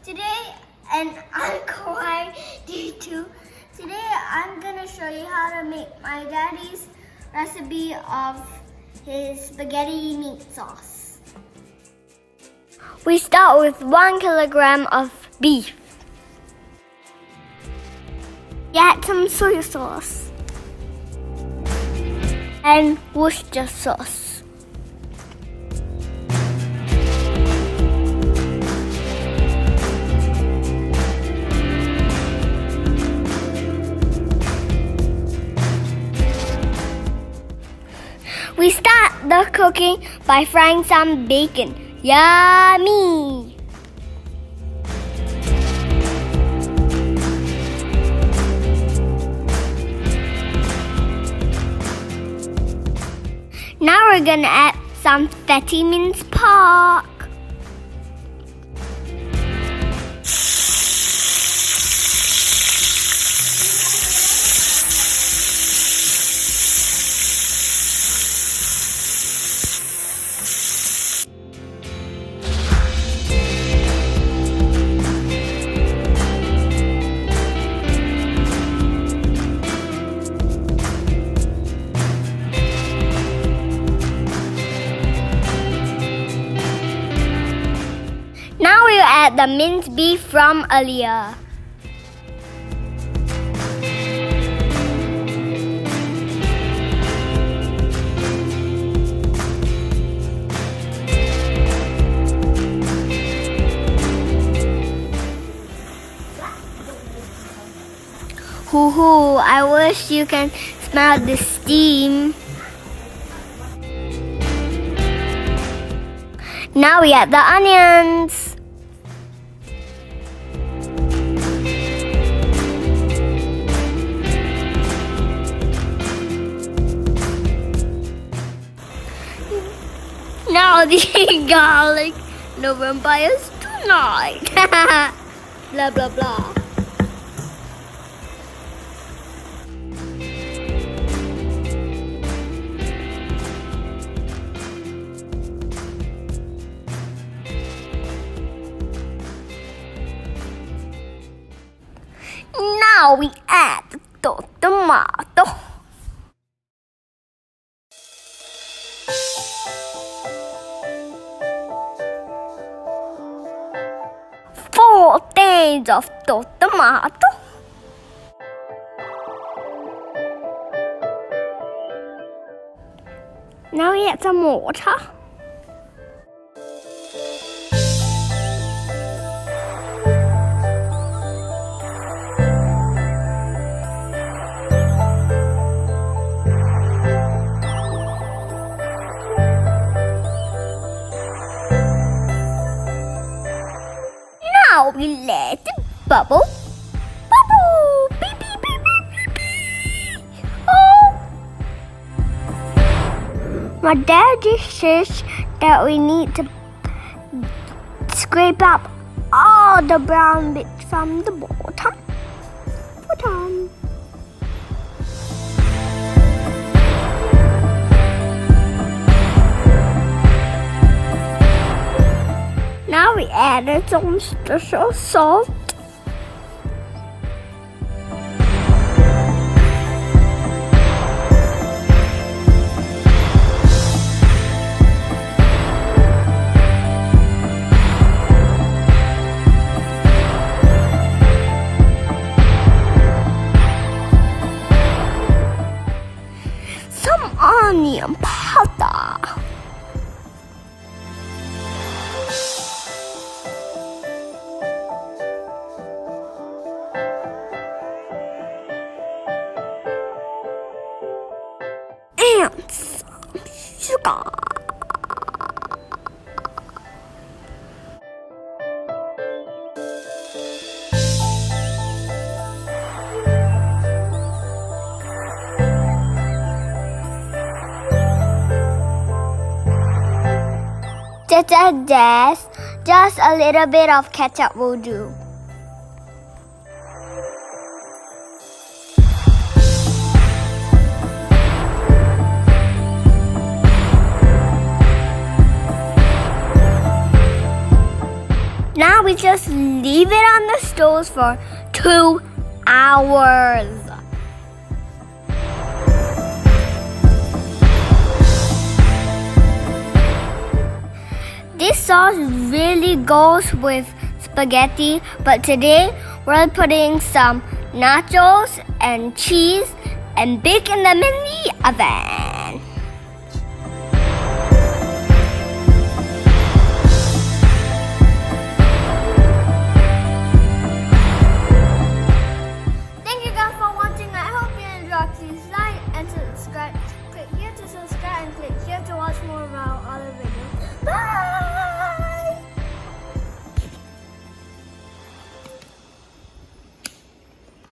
Today, and I'm quite too. Today, I'm gonna show you how to make my daddy's recipe of his spaghetti meat sauce. We start with 1 kilogram of beef. Add some soy sauce and Worcestershire sauce. We start the cooking by frying some bacon. Yummy! Now we're gonna add some fatty minced pork. Now we'll add the minced beef from earlier. Hoo-hoo, I wish you can smell the steam. Now we add the onions. Now the garlic. No vampires tonight. Blah blah blah. Now we add the tomato. Four tins of the tomato. Now we add some water. Now we let it bubble. Bubble! Beep, beep, beep, beep, beep. Oh! My daddy says that we need to scrape up all the brown bits from the bottom. Now we added some special salt. Some onion powder. And some sugar. Just a little bit of ketchup will do. Now we just leave it on the stove for 2 hours. This sauce really goes with spaghetti, but today we're putting some nachos and cheese and baking them in the oven. Thank you guys for watching. I hope you enjoyed. Please like and subscribe. Click here to subscribe and click here to watch more of our other videos.